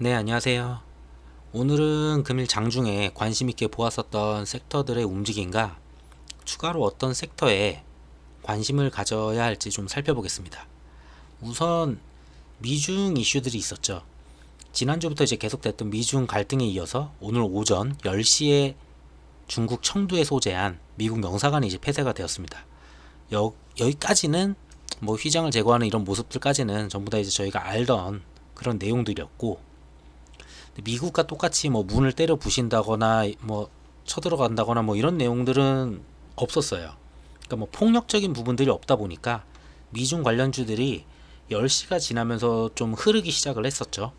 네, 안녕하세요. 오늘은 금일 장중에 관심 있게 보았었던 섹터들의 움직임과 추가로 어떤 섹터에 관심을 가져야 할지 좀 살펴보겠습니다. 우선 미중 이슈들이 있었죠. 지난주부터 이제 계속됐던 미중 갈등에 이어서 오늘 오전 10시에 중국 청두에 소재한 미국 영사관이 이제 폐쇄가 되었습니다. 여기까지는 뭐 휘장을 제거하는 이런 모습들까지는 전부 다 이제 저희가 알던 그런 내용들이었고, 미국과 똑같이 뭐 문을 때려 부신다거나 뭐 쳐들어간다거나 뭐 이런 내용들은 없었어요. 그러니까 뭐 폭력적인 부분들이 없다 보니까 미중 관련주들이 10시가 지나면서 좀 흐르기 시작을 했었죠.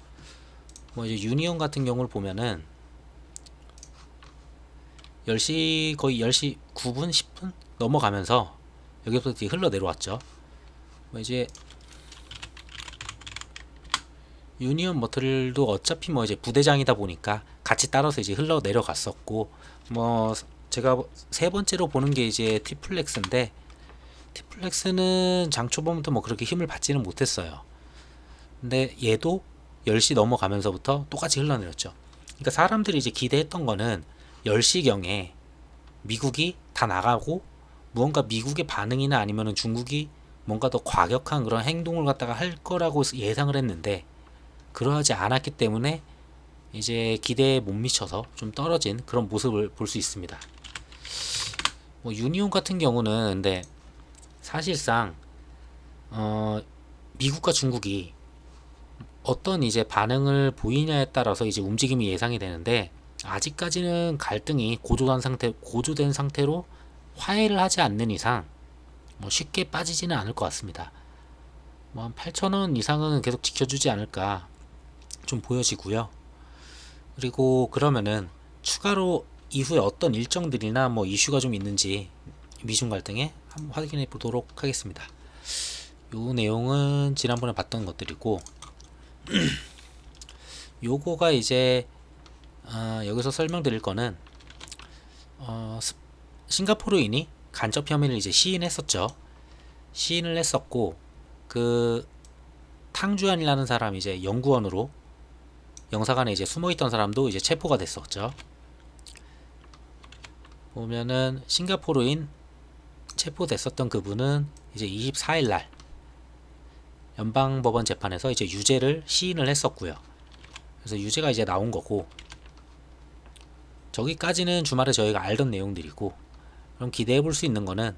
뭐 이제 유니온 같은 경우를 보면은 10시 거의 10시 9분 10분 넘어가면서 여기부터 이제 흘러 내려왔죠. 뭐 이제 유니온 머터릴도 어차피 뭐 이제 부대장이다 보니까 같이 따라서 이제 흘러 내려갔었고, 뭐 제가 세 번째로 보는 게 이제 티플렉스인데, 티플렉스는 장 초반부터 뭐 그렇게 힘을 받지는 못했어요. 근데 얘도 10시 넘어가면서부터 똑같이 흘러내렸죠. 그러니까 사람들이 이제 기대했던 거는 10시경에 미국이 다 나가고 무언가 미국의 반응이나 아니면은 중국이 뭔가 더 과격한 그런 행동을 갖다가 할 거라고 예상을 했는데, 그러하지 않았기 때문에 이제 기대에 못 미쳐서 좀 떨어진 그런 모습을 볼 수 있습니다. 뭐 유니온 같은 경우는 근데 사실상 미국과 중국이 어떤 이제 반응을 보이냐에 따라서 이제 움직임이 예상이 되는데, 아직까지는 갈등이 고조된 상태로 화해를 하지 않는 이상 뭐 쉽게 빠지지는 않을 것 같습니다. 뭐 한 8,000원 이상은 계속 지켜주지 않을까 좀 보여지고요. 그리고 그러면은 추가로 이후에 어떤 일정들이나 뭐 이슈가 좀 있는지 미중 갈등에 한번 확인해 보도록 하겠습니다. 요 내용은 지난번에 봤던 것들이고, 요거가 이제 여기서 설명드릴 거는 어, 싱가포르인이 간접 혐의를 이제 시인했었죠. 시인을 했었고, 그 탕주안이라는 사람 이제 연구원으로 영사관에 이제 숨어있던 사람도 이제 체포가 됐었죠. 보면은 싱가포르인 체포됐었던 그분은 이제 24일 날 연방법원 재판에서 이제 유죄를 시인을 했었고요. 그래서 유죄가 이제 나온 거고, 저기까지는 주말에 저희가 알던 내용들이고, 그럼 기대해 볼 수 있는 거는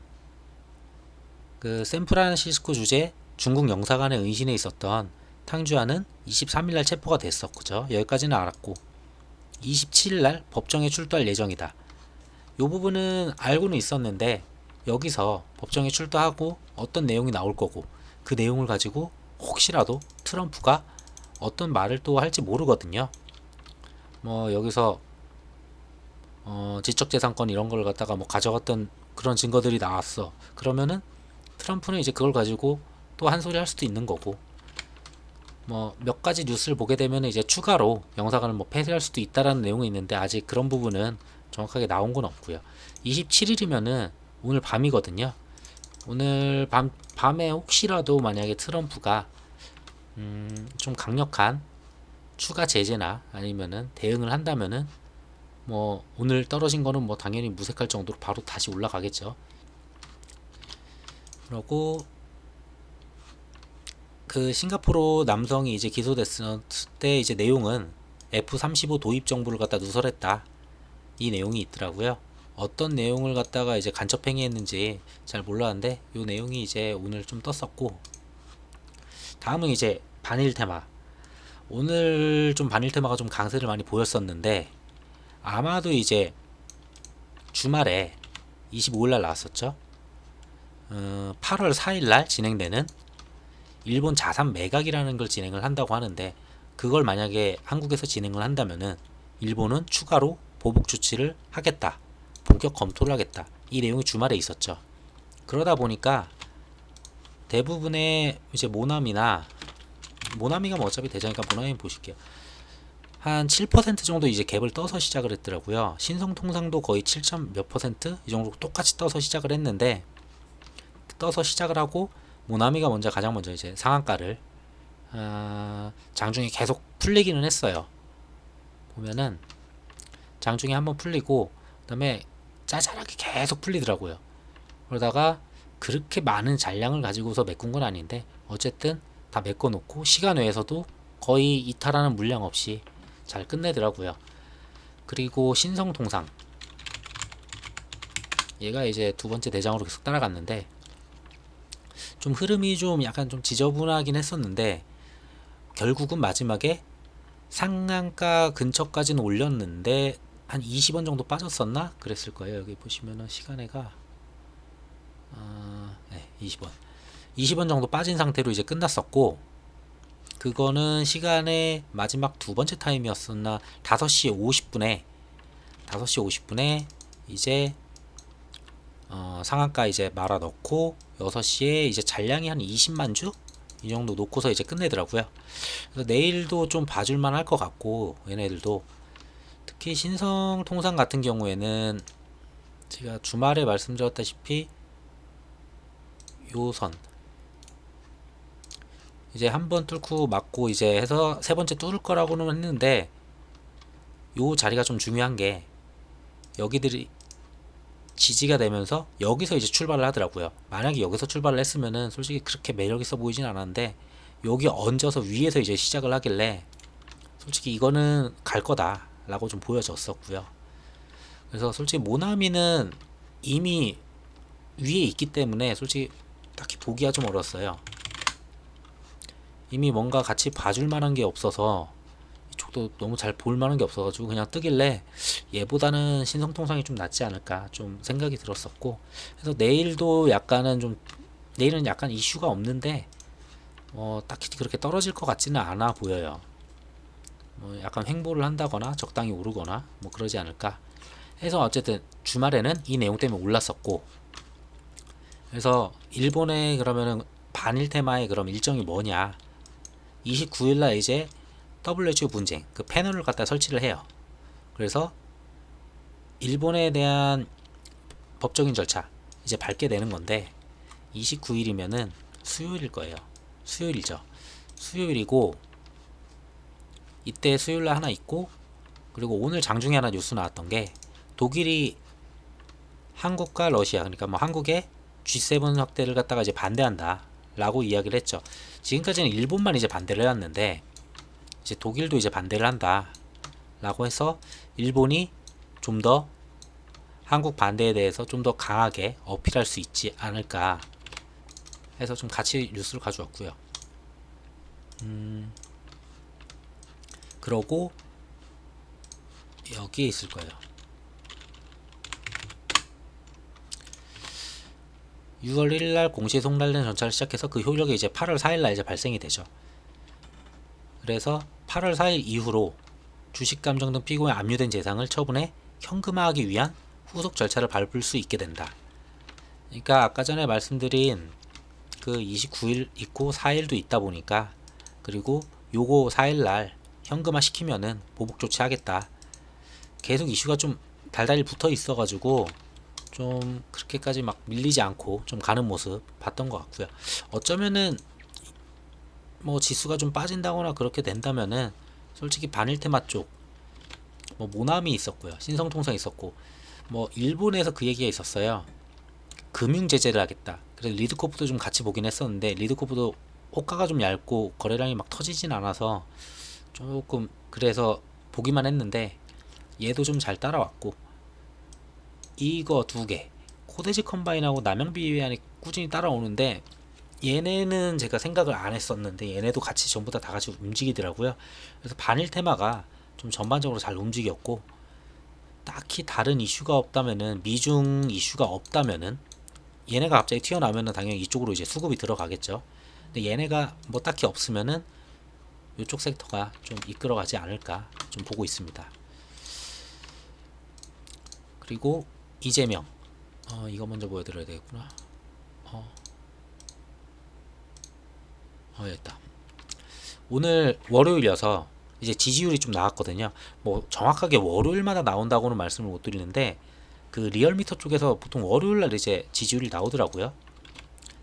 그 샌프란시스코 주재 중국 영사관의 은신에 있었던 탕주안은 23일 날 체포가 됐었죠. 여기까지는 알았고, 27일 날 법정에 출두할 예정이다. 요 부분은 알고는 있었는데, 여기서 법정에 출두하고 어떤 내용이 나올 거고, 그 내용을 가지고 혹시라도 트럼프가 어떤 말을 또 할지 모르거든요. 뭐 여기서 지적재산권 이런 걸 갖다가 뭐 가져갔던 그런 증거들이 나왔어. 그러면은 트럼프는 이제 그걸 가지고 또 한 소리 할 수도 있는 거고, 뭐 몇 가지 뉴스를 보게 되면 이제 추가로 영사관을 뭐 폐쇄할 수도 있다라는 내용이 있는데, 아직 그런 부분은 정확하게 나온 건 없고요. 27일이면은 오늘 밤이거든요. 오늘 밤에 혹시라도 만약에 트럼프가 좀 강력한 추가 제재나 아니면은 대응을 한다면은 뭐 오늘 떨어진 거는 뭐 당연히 무색할 정도로 바로 다시 올라가겠죠. 그리고 그 싱가포르 남성이 이제 기소됐을 때 이제 내용은 F-35 도입 정보를 갖다 누설했다, 이 내용이 있더라고요. 어떤 내용을 갖다가 이제 간첩 행위했는지 잘 몰랐는데 이 내용이 이제 오늘 좀 떴었고, 다음은 이제 반일 테마. 오늘 좀 반일 테마가 좀 강세를 많이 보였었는데, 아마도 이제 주말에 25일 날 나왔었죠. 8월 4일 날 진행되는 일본 자산 매각이라는 걸 진행을 한다고 하는데, 그걸 만약에 한국에서 진행을 한다면은 일본은 추가로 보복 조치를 하겠다, 본격 검토를 하겠다, 이 내용이 주말에 있었죠. 그러다 보니까 대부분의 이제 모나미가 뭐 어차피 대장이니까 모나미 보실게요. 한 7% 정도 이제 갭을 떠서 시작을 했더라고요. 신성통상도 거의 7점 몇 퍼센트 이 정도 똑같이 떠서 시작을 했는데, 떠서 시작을 하고 모나미가 가장 먼저 이제 상한가를 장중에 계속 풀리기는 했어요. 보면은 장중에 한번 풀리고 그다음에 짜잘하게 계속 풀리더라고요. 그러다가 그렇게 많은 잔량을 가지고서 메꾼 건 아닌데 어쨌든 다 메꿔 놓고 시간 외에서도 거의 이탈하는 물량 없이 잘 끝내더라고요. 그리고 신성통상, 얘가 이제 두 번째 대장으로 계속 따라갔는데 좀 흐름이 좀 약간 좀 지저분하긴 했었는데 결국은 마지막에 상한가 근처까지는 올렸는데 한 20원 정도 빠졌었나? 그랬을 거예요. 여기 보시면은 시간에가 20원 20원 정도 빠진 상태로 이제 끝났었고, 그거는 시간의 마지막 두 번째 타임이었었나? 5시 50분에 이제 상한가 이제 말아 넣고 6시에 이제 잔량이 한 20만 주? 이 정도 놓고서 이제 끝내더라고요. 그래서 내일도 좀 봐줄만 할 것 같고, 얘네들도 특히 신성통상 같은 경우에는 제가 주말에 말씀드렸다시피 요선 이제 한번 뚫고 맞고 이제 해서 세 번째 뚫을 거라고는 했는데, 요 자리가 좀 중요한 게 여기들이 지지가 되면서 여기서 이제 출발을 하더라고요. 만약에 여기서 출발을 했으면은 솔직히 그렇게 매력 있어 보이진 않았는데 여기 얹어서 위에서 이제 시작을 하길래 솔직히 이거는 갈 거다 라고 좀 보여졌었고요. 그래서 솔직히 모나미는 이미 위에 있기 때문에 솔직히 딱히 보기가 좀 어렸어요. 이미 뭔가 같이 봐줄 만한 게 없어서, 이쪽도 너무 잘 볼 만한 게 없어가지고 그냥 뜨길래 얘보다는 신성통상이 좀 낫지 않을까 좀 생각이 들었었고, 그래서 내일은 약간 이슈가 없는데 딱히 그렇게 떨어질 것 같지는 않아 보여요. 뭐 약간 횡보를 한다거나 적당히 오르거나 뭐 그러지 않을까 해서 어쨌든 주말에는 이 내용 때문에 올랐었고, 그래서 일본의 그러면은 반일 테마의 그럼 일정이 뭐냐, 29일날 이제 WHO 분쟁 그 패널을 갖다 설치를 해요. 그래서 일본에 대한 법적인 절차 이제 밟게 되는 건데, 29일이면은 수요일일 거예요. 수요일이죠. 수요일이고, 이때 수요일날 하나 있고, 그리고 오늘 장중에 하나 뉴스 나왔던 게 독일이 한국과 러시아, 그러니까 뭐 한국의 G7 확대를 갖다가 이제 반대한다 라고 이야기를 했죠. 지금까지는 일본만 이제 반대를 해왔는데 이제 독일도 이제 반대를 한다 라고 해서 일본이 좀 더 한국 반대에 대해서 좀 더 강하게 어필할 수 있지 않을까 해서 좀 같이 뉴스를 가져왔고요. 그러고 여기에 있을 거예요. 6월 1일날 공시에 송달된 전차를 시작해서 그 효력이 이제 8월 4일날 이제 발생이 되죠. 그래서 8월 4일 이후로 주식감정 등 피고에 압류된 재산을 처분해 현금화하기 위한 후속 절차를 밟을 수 있게 된다. 그러니까 아까 전에 말씀드린 그 29일 있고 4일도 있다 보니까, 그리고 요거 4일날 현금화 시키면은 보복 조치하겠다. 계속 이슈가 좀 달달이 붙어 있어가지고 좀 그렇게까지 막 밀리지 않고 좀 가는 모습 봤던 것 같고요. 어쩌면은 뭐 지수가 좀 빠진다거나 그렇게 된다면은 솔직히 반일테마 쪽 뭐 모나미 있었고요, 신성통상 있었고, 뭐 일본에서 그 얘기가 있었어요. 금융 제재를 하겠다. 그래서 리드코프도 좀 같이 보긴 했었는데 리드코프도 호가가 좀 얇고 거래량이 막 터지진 않아서 조금 그래서 보기만 했는데, 얘도 좀 잘 따라왔고, 이거 두 개 코데지 컴바인하고 남영비 위안이 꾸준히 따라오는데, 얘네는 제가 생각을 안 했었는데 얘네도 같이 전부 다 같이 움직이더라고요. 그래서 반일 테마가 좀 전반적으로 잘 움직였고, 딱히 다른 이슈가 없다면은, 미중 이슈가 없다면은 얘네가 갑자기 튀어나오면은 당연히 이쪽으로 이제 수급이 들어가겠죠. 근데 얘네가 뭐 딱히 없으면은 이쪽 섹터가 좀 이끌어가지 않을까 좀 보고 있습니다. 그리고 이재명, 이거 먼저 보여드려야 되겠구나. 됐다. 오늘 월요일이어서 이제 지지율이 좀 나왔거든요. 뭐 정확하게 월요일마다 나온다고는 말씀을 못 드리는데 그 리얼미터 쪽에서 보통 월요일날 이제 지지율이 나오더라고요.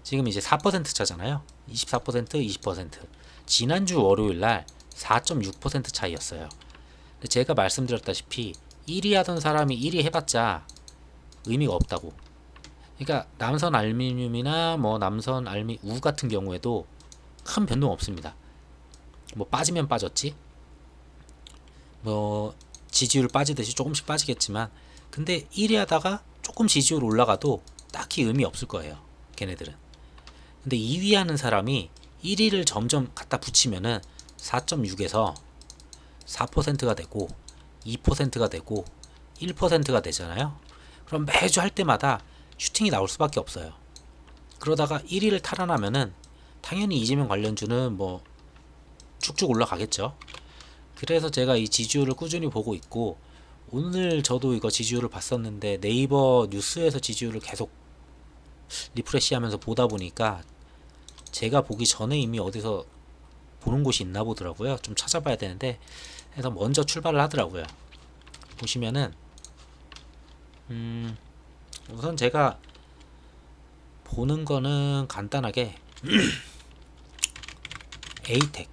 지금 이제 4% 차잖아요. 24%, 20%. 지난주 월요일날 4.6% 차이였어요. 근데 제가 말씀드렸다시피 1위 하던 사람이 1위 해봤자 의미가 없다고. 그러니까 남선 알루미늄이나 뭐 남선 알미 우 같은 경우에도 큰 변동 없습니다. 뭐 빠지면 빠졌지, 뭐 지지율 빠지듯이 조금씩 빠지겠지만, 근데 1위 하다가 조금 지지율 올라가도 딱히 의미 없을 거예요, 걔네들은. 근데 2위 하는 사람이 1위를 점점 갖다 붙이면은 4.6에서 4%가 되고 2%가 되고 1%가 되잖아요. 그럼 매주 할 때마다 슈팅이 나올 수밖에 없어요. 그러다가 1위를 탈환하면은 당연히 이재명 관련주는 뭐 쭉쭉 올라가겠죠. 그래서 제가 이 지지율을 꾸준히 보고 있고, 오늘 저도 이거 지지율을 봤었는데 네이버 뉴스에서 지지율을 계속 리프레시하면서 보다 보니까 제가 보기 전에 이미 어디서 보는 곳이 있나 보더라고요. 좀 찾아봐야 되는데, 해서 먼저 출발을 하더라고요. 보시면은 우선 제가 보는 거는 간단하게 에이텍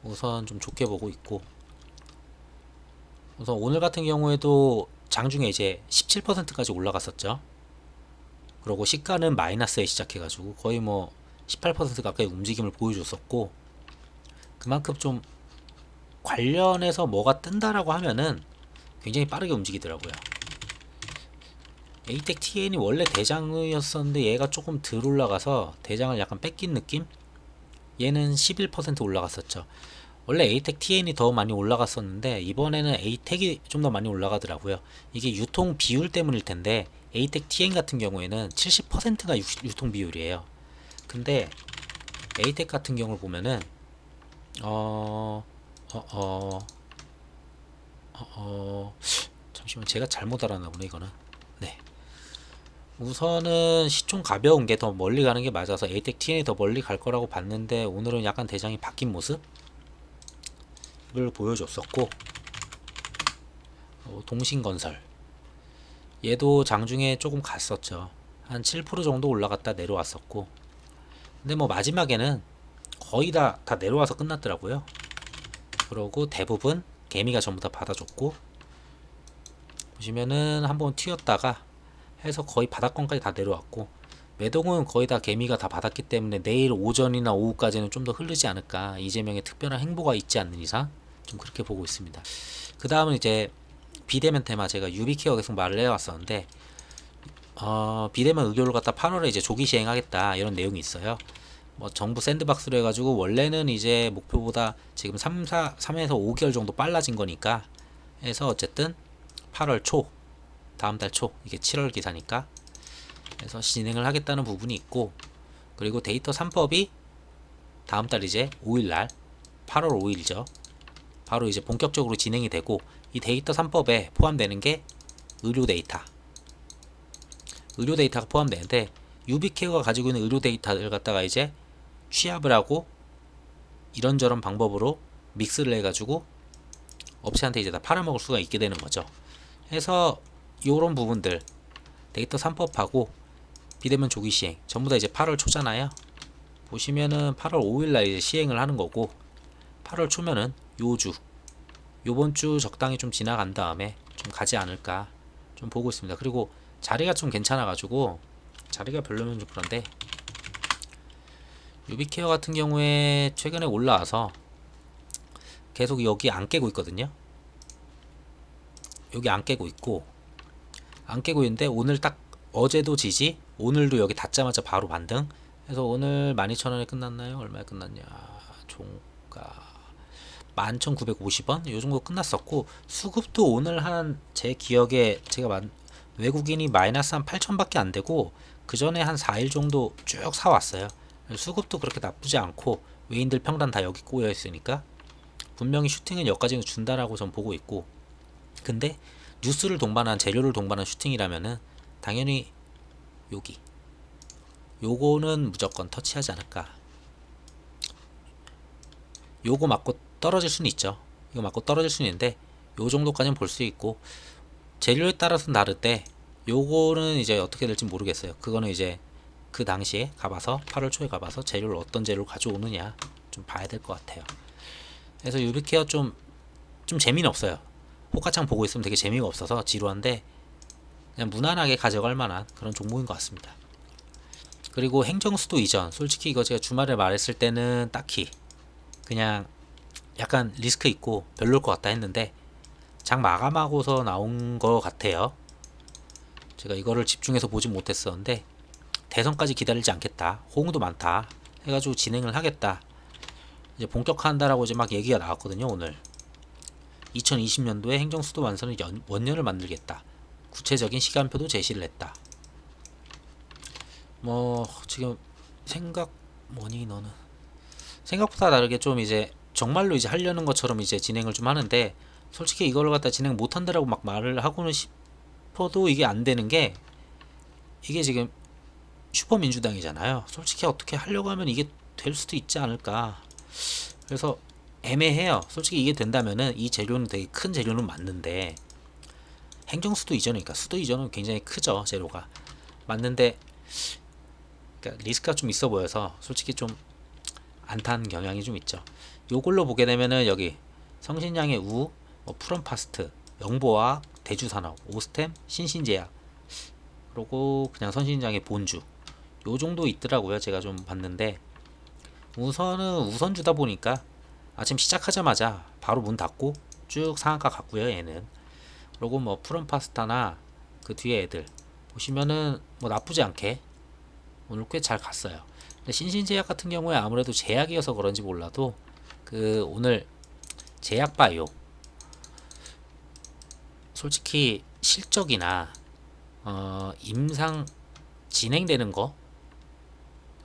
우선 좀 좋게 보고 있고, 우선 오늘 같은 경우에도 장중에 이제 17%까지 올라갔었죠. 그리고 시가는 마이너스에 시작해가지고 거의 뭐 18% 가까이 움직임을 보여줬었고, 그만큼 좀 관련해서 뭐가 뜬다라고 하면은 굉장히 빠르게 움직이더라고요. 에이텍 TN이 원래 대장이었었는데 얘가 조금 덜 올라가서 대장을 약간 뺏긴 느낌? 얘는 11% 올라갔었죠. 원래 에이텍 TN이 더 많이 올라갔었는데 이번에는 에이텍이 좀 더 많이 올라가더라고요. 이게 유통 비율 때문일 텐데, 에이텍 TN 같은 경우에는 70%가 유통 비율이에요. 근데 에이텍 같은 경우를 보면은 잠시만, 제가 잘못 알았나 보네 이거는. 네. 우선은 시총 가벼운 게 더 멀리 가는 게 맞아서 에이텍 TN이 더 멀리 갈 거라고 봤는데, 오늘은 약간 대장이 바뀐 모습을 보여줬었고, 동신건설 얘도 장중에 조금 갔었죠. 한 7% 정도 올라갔다 내려왔었고, 근데 뭐 마지막에는 거의 다 내려와서 끝났더라고요. 그러고 대부분 개미가 전부 다 받아줬고, 보시면은 한번 튀었다가 해서 거의 바닥권까지 다 내려왔고, 매동은 거의 다 개미가 다 받았기 때문에 내일 오전이나 오후까지는 좀 더 흐르지 않을까, 이재명의 특별한 행보가 있지 않는 이상 좀 그렇게 보고 있습니다. 그 다음은 이제 비대면 테마, 제가 유비케어 계속 말을 해왔었는데, 비대면 의료를 갖다 8월에 이제 조기 시행하겠다 이런 내용이 있어요. 뭐 정부 샌드박스로 해가지고 원래는 이제 목표보다 지금 3에서 5개월 정도 빨라진 거니까 해서 어쨌든 8월 초, 다음 달 초, 이게 7월 기사니까 해서 진행을 하겠다는 부분이 있고, 그리고 데이터 3법이 다음 달 이제 5일날 8월 5일이죠. 바로 이제 본격적으로 진행이 되고, 이 데이터 3법에 포함되는 게 의료 데이터가 포함되는데, 유비케어가 가지고 있는 의료 데이터를 갖다가 이제 취합을 하고 이런저런 방법으로 믹스를 해가지고 업체한테 이제 다 팔아먹을 수가 있게 되는 거죠. 해서 요런 부분들, 데이터 3법하고 비대면 조기 시행 전부 다 이제 8월 초잖아요. 보시면은 8월 5일날 이제 시행을 하는 거고, 8월 초면은 요번 주 적당히 좀 지나간 다음에 좀 가지 않을까 좀 보고 있습니다. 그리고 자리가 좀 괜찮아가지고, 자리가 별로면 좀 그런데, 유비케어 같은 경우에 최근에 올라와서 계속 여기 안 깨고 있거든요. 여기 안 깨고 있고, 안 깨고 있는데 오늘 딱 어제도 지지, 오늘도 여기 닿자마자 바로 반등 해서 오늘 12,000원에 끝났나요? 얼마에 끝났냐, 종가 11,950원 요 정도 끝났었고, 수급도 오늘 한, 제 기억에 제가 외국인이 마이너스 한 8,000밖에 안 되고, 그 전에 한 4일 정도 쭉 사왔어요. 수급도 그렇게 나쁘지 않고, 외인들 평단 다 여기 꼬여 있으니까 분명히 슈팅은 여기까지는 준다라고 전 보고 있고, 근데 뉴스를 동반한, 재료를 동반한 슈팅이라면은 당연히 요거는 무조건 터치하지 않을까. 요거 맞고 떨어질 수는 있죠. 이거 맞고 떨어질 수는 있는데 요 정도까지는 볼 수 있고, 재료에 따라서는 다른데 요거는 이제 어떻게 될지 모르겠어요. 그거는 이제 그 당시에 가봐서, 8월 초에 가봐서 재료를 어떤 재료를 가져오느냐 좀 봐야 될 것 같아요. 그래서 유비케어 좀 재미는 없어요. 호가창 보고 있으면 되게 재미가 없어서 지루한데 그냥 무난하게 가져갈 만한 그런 종목인 것 같습니다. 그리고 행정수도 이전, 솔직히 이거 제가 주말에 말했을 때는 딱히 그냥 약간 리스크 있고 별로일 것 같다 했는데 장 마감하고서 나온 것 같아요. 제가 이거를 집중해서 보진 못했었는데 대선까지 기다리지 않겠다, 호응도 많다 해가지고 진행을 하겠다, 이제 본격화한다라고 이제 막 얘기가 나왔거든요. 오늘 2020년도에 행정수도 완선의 원년을 만들겠다, 구체적인 시간표도 제시를 했다. 뭐 지금 뭐니 너는 생각보다 다르게 좀 이제 정말로 이제 하려는 것처럼 이제 진행을 좀 하는데, 솔직히 이걸 갖다 진행 못한다라고 막 말을 하고는 싶어도 이게 안 되는 게, 이게 지금 슈퍼민주당이잖아요. 솔직히 어떻게 하려고 하면 이게 될 수도 있지 않을까. 그래서 애매해요. 솔직히 이게 된다면은 이 재료는 되게 큰 재료는 맞는데, 행정수도 이전이니까 수도 이전은 굉장히 크죠, 재료가. 맞는데 그러니까 리스크가 좀 있어 보여서 솔직히 좀 안타는 경향이 좀 있죠. 요걸로 보게 되면은 여기 성신양의 프롬파스트, 영보화, 대주산업, 오스템, 신신제약, 그리고 그냥 성신양의 본주, 요 정도 있더라고요. 제가 좀 봤는데 우선은 우선주다 보니까 아침 시작하자마자 바로 문 닫고 쭉 상한가 갔고요, 얘는. 그리고 뭐 프롬파스타나 그 뒤에 애들 보시면은 뭐 나쁘지 않게 오늘 꽤 잘 갔어요. 근데 신신제약 같은 경우에 아무래도 제약이어서 그런지 몰라도 그 오늘 제약바이오, 솔직히 실적이나 임상 진행되는 거,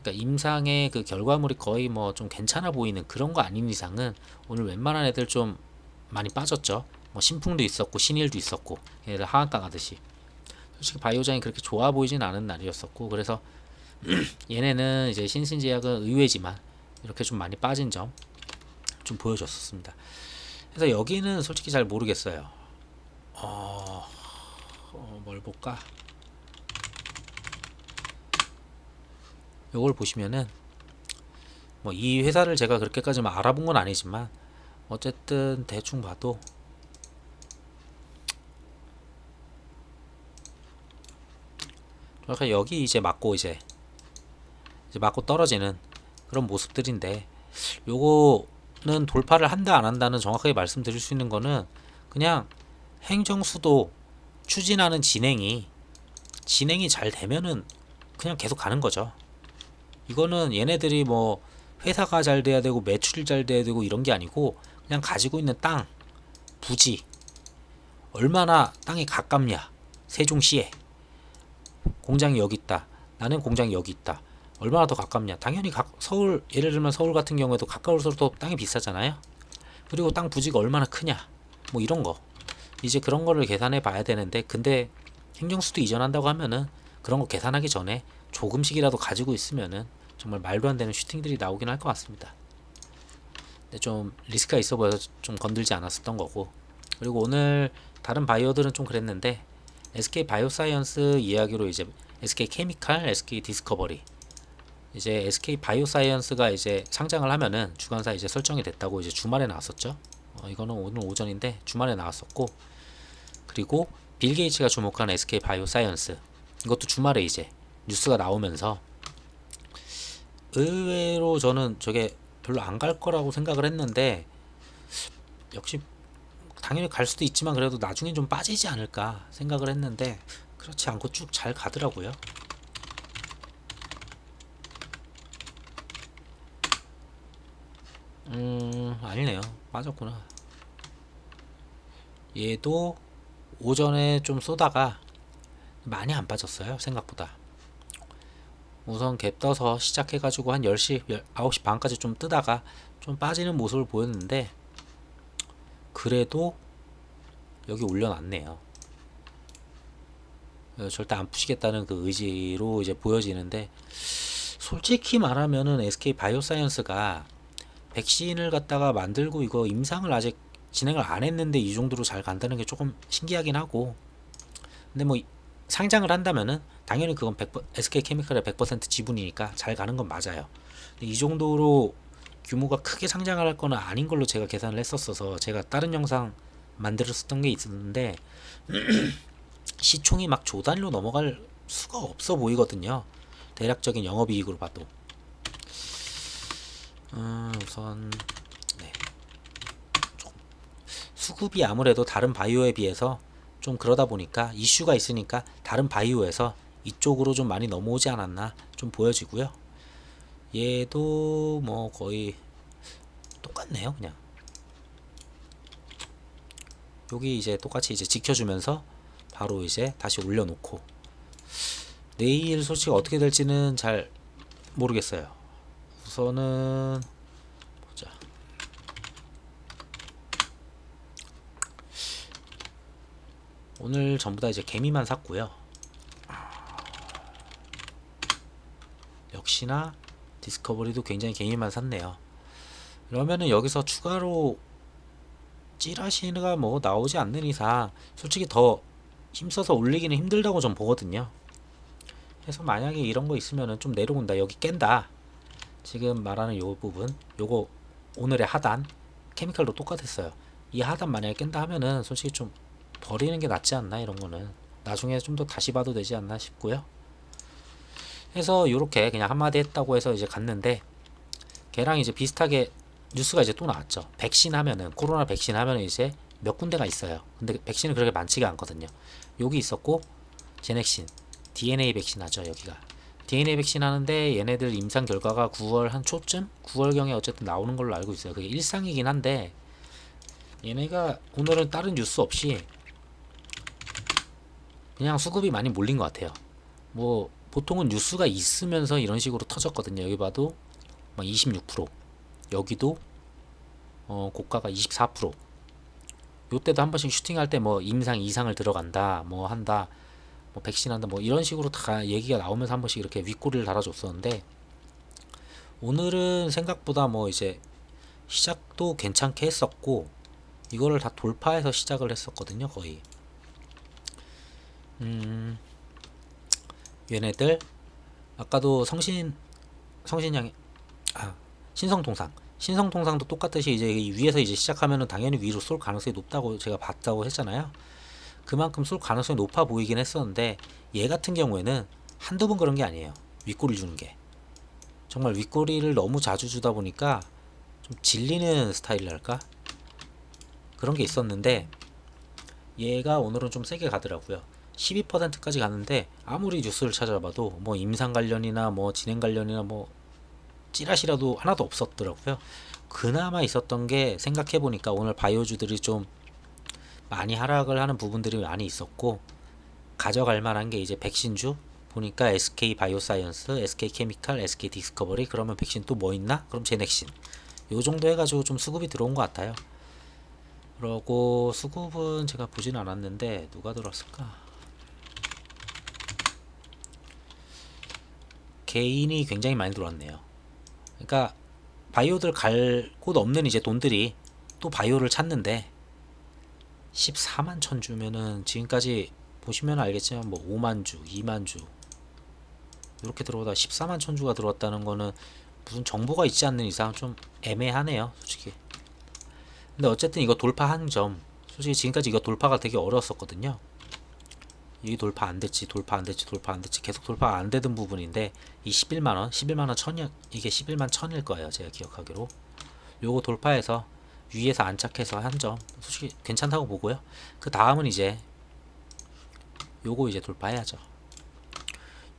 그러니까 임상의 그 결과물이 거의 뭐 좀 괜찮아 보이는 그런 거 아닌 이상은 오늘 웬만한 애들 좀 많이 빠졌죠. 뭐 신풍도 있었고 신일도 있었고 얘들 하한가 가듯이. 솔직히 바이오장이 그렇게 좋아 보이진 않은 날이었었고, 그래서 얘네는 이제 신신제약은 의외지만 이렇게 좀 많이 빠진 점 좀 보여줬었습니다. 그래서 여기는 솔직히 잘 모르겠어요. 뭘 볼까? 요걸 보시면은 뭐 이 회사를 제가 그렇게까지 막 알아본 건 아니지만 어쨌든 대충 봐도 그러니까 여기 이제 맞고 맞고 떨어지는 그런 모습들인데, 요거는 돌파를 한다 안 한다는 정확하게 말씀드릴 수 있는 거는 그냥 행정수도 추진하는 진행이 잘 되면은 그냥 계속 가는 거죠. 이거는 얘네들이 뭐 회사가 잘 돼야 되고 매출이 잘 돼야 되고 이런 게 아니고, 그냥 가지고 있는 땅, 부지, 얼마나 땅이 가깝냐, 세종시에 공장이 여기 있다, 나는 공장이 여기 있다, 얼마나 더 가깝냐. 당연히 서울, 예를 들면 서울 같은 경우에도 가까울수록 더 땅이 비싸잖아요. 그리고 땅 부지가 얼마나 크냐, 뭐 이런 거 이제 그런 거를 계산해 봐야 되는데, 근데 행정수도 이전한다고 하면은 그런 거 계산하기 전에 조금씩이라도 가지고 있으면은 정말 말도 안 되는 슈팅들이 나오긴 할 것 같습니다. 근데 좀 리스크가 있어 보여서 좀 건들지 않았었던 거고, 그리고 오늘 다른 바이오들은 좀 그랬는데 SK 바이오사이언스 이야기로 이제 SK 케미칼, SK 디스커버리, 이제 SK 바이오사이언스가 이제 상장을 하면은 주관사 이제 설정이 됐다고 이제 주말에 나왔었죠. 이거는 오늘 오전인데 주말에 나왔었고, 그리고 빌 게이츠가 주목한 SK 바이오사이언스, 이것도 주말에 이제 뉴스가 나오면서 의외로 저는 저게 별로 안 갈 거라고 생각을 했는데, 역시 당연히 갈 수도 있지만 그래도 나중에 좀 빠지지 않을까 생각을 했는데 그렇지 않고 쭉 잘 가더라고요. 아니네요. 빠졌구나. 얘도 오전에 좀 쏘다가 많이 안 빠졌어요, 생각보다. 우선 갭 떠서 시작해가지고 한 10시, 9시 반까지 좀 뜨다가 좀 빠지는 모습을 보였는데, 그래도 여기 올려놨네요. 절대 안 푸시겠다는 그 의지로 이제 보여지는데, 솔직히 말하면은 SK 바이오사이언스가 백신을 갖다가 만들고 이거 임상을 아직 진행을 안 했는데 이 정도로 잘 간다는 게 조금 신기하긴 하고, 근데 뭐 상장을 한다면은 당연히 그건 SK 케미칼의 100% 지분이니까 잘 가는 건 맞아요. 근데 이 정도로 규모가 크게 상장할 거는 아닌 걸로 제가 계산을 했었어서 제가 다른 영상 만들었었던 게 있었는데 시총이 막 조 단위로 넘어갈 수가 없어 보이거든요. 대략적인 영업이익으로 봐도. 우선 네. 수급이 아무래도 다른 바이오에 비해서 좀 그러다 보니까 이슈가 있으니까 다른 바이오에서 이쪽으로 좀 많이 넘어오지 않았나 좀 보여지고요. 얘도 뭐 거의 똑같네요. 그냥 여기 이제 똑같이 이제 지켜주면서 바로 이제 다시 올려놓고 내일 솔직히 어떻게 될지는 잘 모르겠어요. 우선은 보자. 오늘 전부 다 이제 개미만 샀고요. 역시나 디스커버리도 굉장히 개미만 샀네요. 그러면은 여기서 추가로 찌라시가 뭐 나오지 않는 이상 솔직히 더 힘써서 올리기는 힘들다고 좀 보거든요. 그래서 만약에 이런 거 있으면은 좀 내려온다, 여기 깬다, 지금 말하는 요 부분, 요거 오늘의 하단 케미칼도 똑같았어요. 이 하단 만약에 깬다 하면은 솔직히 좀 버리는 게 낫지 않나, 이런 거는 나중에 좀 더 다시 봐도 되지 않나 싶고요. 해서 요렇게 그냥 한마디 했다고 해서 이제 갔는데, 걔랑 이제 비슷하게 뉴스가 이제 또 나왔죠. 백신 하면은, 코로나 백신 하면은 이제 몇 군데가 있어요. 근데 백신은 그렇게 많지가 않거든요. 여기 있었고, 제넥신 DNA 백신 하죠. 여기가 DNA 백신 하는데 얘네들 임상 결과가 9월 한 초쯤, 9월경에 어쨌든 나오는 걸로 알고 있어요. 그게 일상이긴 한데 얘네가 오늘은 다른 뉴스 없이 그냥 수급이 많이 몰린 것 같아요. 뭐 보통은 뉴스가 있으면서 이런 식으로 터졌거든요. 여기 봐도 막 26%, 여기도 고가가 24%. 요때도 한 번씩 슈팅할 때 뭐 임상 이상을 들어간다, 뭐 한다, 뭐 백신 한다, 뭐 이런 식으로 다 얘기가 나오면서 한 번씩 이렇게 윗꼬리를 달아줬었는데, 오늘은 생각보다 뭐 이제 시작도 괜찮게 했었고 이거를 다 돌파해서 시작을 했었거든요. 거의 얘네들 아까도 성신양이 신성통상도 똑같듯이 이제 위에서 이제 시작하면은 당연히 위로 쏠 가능성이 높다고 제가 봤다고 했잖아요. 그만큼 쏠 가능성이 높아 보이긴 했었는데, 얘 같은 경우에는 한두 번 그런 게 아니에요. 윗꼬리 주는 게 정말 윗꼬리를 너무 자주 주다 보니까 좀 질리는 스타일이랄까, 그런 게 있었는데, 얘가 오늘은 좀 세게 가더라고요. 12%까지 가는데 아무리 뉴스를 찾아봐도 뭐 임상 관련이나 뭐 진행 관련이나 뭐 찌라시라도 하나도 없었더라고요. 그나마 있었던 게, 생각해보니까 오늘 바이오주들이 좀 많이 하락을 하는 부분들이 많이 있었고, 가져갈 만한 게 이제 백신주 보니까 SK 바이오사이언스, SK 케미칼, SK 디스커버리, 그러면 백신 또 뭐 있나? 그럼 제넥신. 요 정도 해가지고 좀 수급이 들어온 것 같아요. 그러고 수급은 제가 보진 않았는데 누가 들었을까? 개인이 굉장히 많이 들어왔네요. 그러니까 바이오들 갈 곳 없는 이제 돈들이 또 바이오를 찾는데, 14만 천 주면은 지금까지 보시면 알겠지만 뭐 5만 주, 2만 주 이렇게 들어오다 14만 천 주가 들어왔다는 거는 무슨 정보가 있지 않는 이상 좀 애매하네요, 솔직히. 근데 어쨌든 이거 돌파한 점, 솔직히 지금까지 이거 돌파가 되게 어려웠었거든요. 이 돌파 안 됐지, 돌파 안 됐지, 돌파 안 됐지, 계속 돌파 안 되던 부분인데, 이 11만원, 11만원 천이, 이게 11만 천일 거예요, 제가 기억하기로. 요거 돌파해서 위에서 안착해서 한 점 솔직히 괜찮다고 보고요. 그 다음은 이제 요거 이제 돌파해야죠.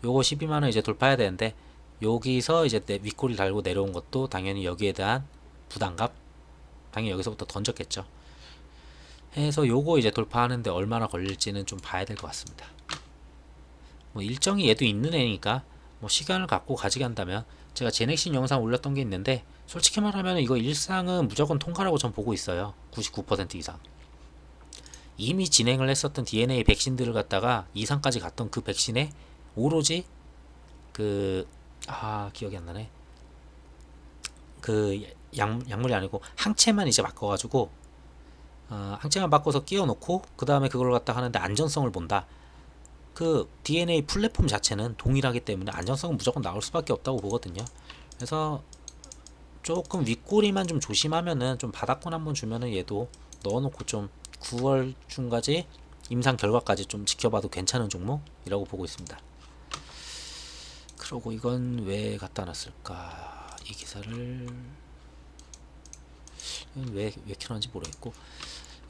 요거 12만원 이제 돌파해야 되는데, 여기서 이제 윗꼬리 달고 내려온 것도 당연히 여기에 대한 부담감, 당연히 여기서부터 던졌겠죠. 해서 요거 이제 돌파하는데 얼마나 걸릴지는 좀 봐야 될 것 같습니다. 뭐 일정이 얘도 있는 애니까 뭐 시간을 갖고 가져간다면, 제가 제넥신 영상 올렸던 게 있는데 솔직히 말하면 이거 일상은 무조건 통과라고 전 보고 있어요. 99% 이상. 이미 진행을 했었던 DNA 백신들을 갖다가 이상까지 갔던 그 백신에 오로지 기억이 안 나네. 그 약물이 아니고 항체만 이제 바꿔가지고 항체만 바꿔서 끼워 놓고 그 다음에 그걸 갖다 하는데 안전성을 본다. 그 DNA 플랫폼 자체는 동일하기 때문에 안전성은 무조건 나올 수밖에 없다고 보거든요. 그래서 조금 윗꼬리만 좀 조심하면은, 좀 바닥권 한번 주면은 얘도 넣어놓고 좀 9월 중까지 임상 결과까지 좀 지켜봐도 괜찮은 종목이라고 보고 있습니다. 그러고 이건 왜 갖다 놨을까? 이 기사를 왜 켜놨는지 모르겠고,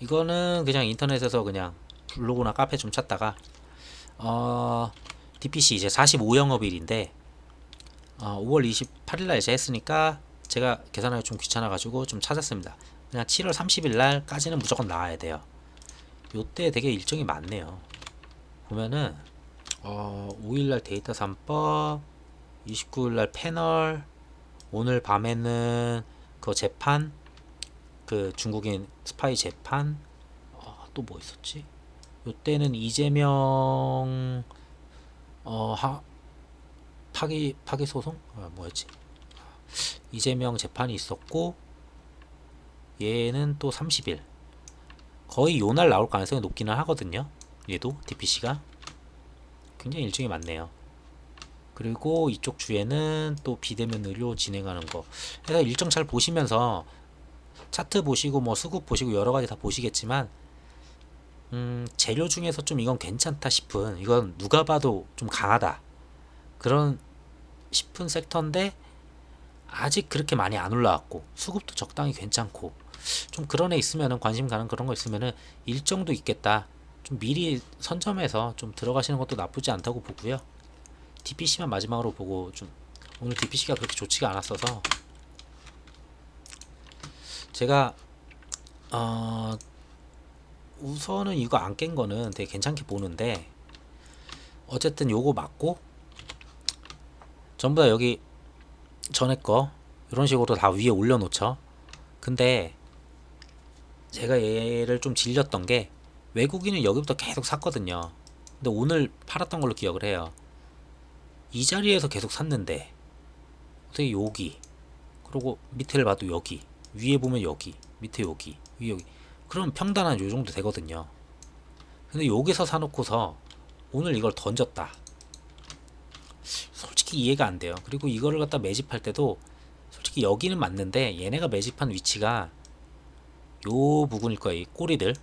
이거는 그냥 인터넷에서 그냥 블로그나 카페 좀 찾다가 DPC 이제 45영업일인데 5월 28일 날 이제 했으니까 제가 계산하기 좀 귀찮아가지고 좀 찾았습니다. 그냥 7월 30일 날까지는 무조건 나와야 돼요. 요때 되게 일정이 많네요. 보면은 5일 날 데이터 3법, 29일 날 패널, 오늘 밤에는 그 재판, 그 중국인 스파이 재판, 또 뭐 있었지? 요때는 이재명 파기 소송? 뭐였지? 이재명 재판이 있었고, 얘는 또 30일. 거의 요날 나올 가능성이 높기는 하거든요. 얘도 DPC가 굉장히 일정이 많네요. 그리고 이쪽 주에는 또 비대면 의료 진행하는 거. 그래서 일정 잘 보시면서 차트 보시고 뭐 수급 보시고 여러 가지 다 보시겠지만, 재료 중에서 좀 이건 괜찮다 싶은, 이건 누가 봐도 좀 강하다 그런 싶은 섹터인데 아직 그렇게 많이 안 올라왔고 수급도 적당히 괜찮고, 좀 그런 애 있으면은, 관심 가는 그런 거 있으면은 일정도 있겠다, 좀 미리 선점해서 좀 들어가시는 것도 나쁘지 않다고 보고요. DPC만 마지막으로 보고, 좀 오늘 DPC가 그렇게 좋지가 않았어서 제가 우선은 이거 안 깬 거는 되게 괜찮게 보는데, 어쨌든 요거 맞고 전부 다 여기 전에 거 이런 식으로 다 위에 올려놓죠. 근데 제가 얘를 좀 질렸던 게, 외국인은 여기부터 계속 샀거든요. 근데 오늘 팔았던 걸로 기억을 해요. 이 자리에서 계속 샀는데 어떻게 여기, 그리고 밑에를 봐도 여기, 위에 보면 여기, 밑에 여기, 위에 여기, 그럼 평단 한 요정도 되거든요. 근데 여기서 사놓고서 오늘 이걸 던졌다. 솔직히 이해가 안 돼요. 그리고 이거를 갖다 매집할 때도 솔직히 여기는 맞는데, 얘네가 매집한 위치가 요 부분일 거예요. 이 꼬리들.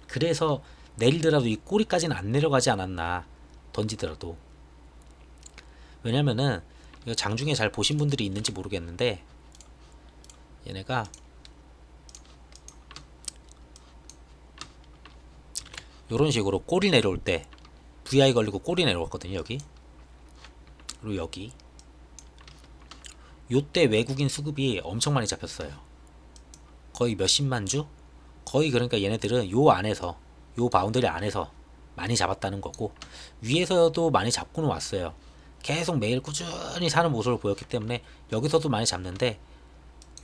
그래서 내리더라도 이 꼬리까지는 안 내려가지 않았나, 던지더라도. 왜냐면은 이거 장중에 잘 보신 분들이 있는지 모르겠는데, 얘네가 요런 식으로 꼬리 내려올 때 VI 걸리고 꼬리 내려왔거든요. 여기, 그리고 여기, 요때 외국인 수급이 엄청 많이 잡혔어요. 거의 몇십만 주? 거의, 그러니까 얘네들은 요 안에서, 요 바운더리 안에서 많이 잡았다는 거고, 위에서도 많이 잡고는 왔어요. 계속 매일 꾸준히 사는 모습을 보였기 때문에 여기서도 많이 잡는데,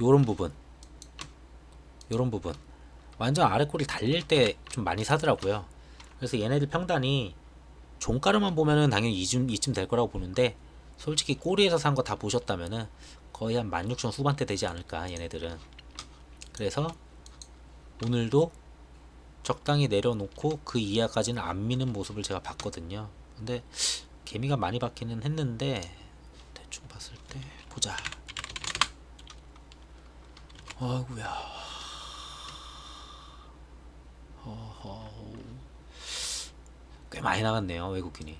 요런 부분, 요런 부분 완전 아래 꼬리 달릴 때 좀 많이 사더라고요. 그래서 얘네들 평단이 종가로만 보면은 당연히 이쯤 될 거라고 보는데, 솔직히 꼬리에서 산 거 다 보셨다면은 거의 한 16,000 후반대 되지 않을까, 얘네들은. 그래서 오늘도 적당히 내려놓고 그 이하까지는 안 미는 모습을 제가 봤거든요. 근데 개미가 많이 받기는 했는데, 대충 봤을 때 보자. 아이구야. 꽤 많이 나갔네요, 외국인이.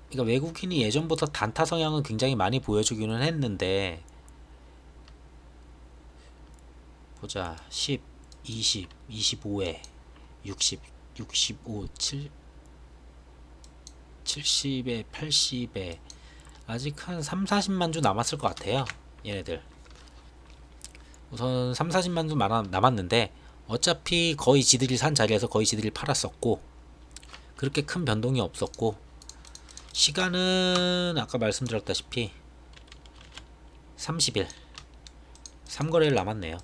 그러니까 외국인이 예전부터 단타 성향은 굉장히 많이 보여주기는 했는데, 보자. 10, 20, 25에 60, 65, 70에 80에 아직 한 3, 40만 주 남았을 것 같아요, 얘네들. 우선 3, 40만 주 남았는데 어차피 거의 지들이 산 자리에서 거의 지들이 팔았었고, 그렇게 큰 변동이 없었고, 시간은 아까 말씀드렸다시피 30일 3거래일 남았네요.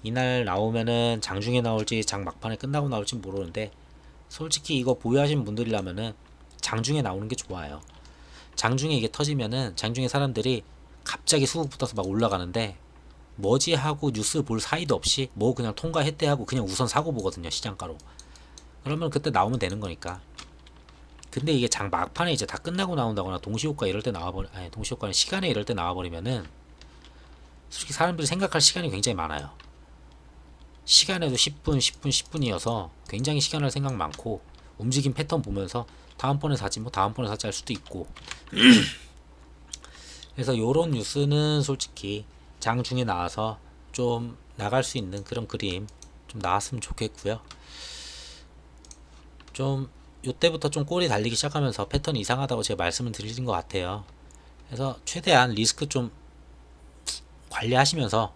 이날 나오면은 장중에 나올지 장 막판에 끝나고 나올지 모르는데, 솔직히 이거 보유하신 분들이라면은 장중에 나오는 게 좋아요. 장중에 이게 터지면은 장중에 사람들이 갑자기 수급 붙어서 막 올라가는데, 뭐지 하고 뉴스 볼 사이도 없이 뭐 그냥 통과했대 하고 그냥 우선 사고 보거든요, 시장가로. 그러면 그때 나오면 되는 거니까. 근데 이게 장 막판에 이제 다 끝나고 나온다거나 동시효과 이럴 때 아니 동시효과는 시간에 이럴 때 나와버리면은 솔직히 사람들이 생각할 시간이 굉장히 많아요. 시간에도 10분, 10분, 10분이어서 굉장히 시간할 생각 많고 움직임 패턴 보면서 다음번에 사지 뭐 다음번에 사지 할 수도 있고 그래서 요런 뉴스는 솔직히 장중에 나와서 좀 나갈 수 있는 그런 그림 좀 나왔으면 좋겠고요. 좀 요때부터 좀 꼬리 달리기 시작하면서 패턴이 이상하다고 제가 말씀을 드린 것 같아요. 그래서 최대한 리스크 좀 관리하시면서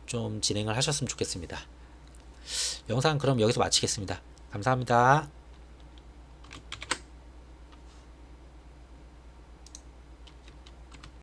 좀 진행을 하셨으면 좋겠습니다. 영상 그럼 여기서 마치겠습니다. 감사합니다.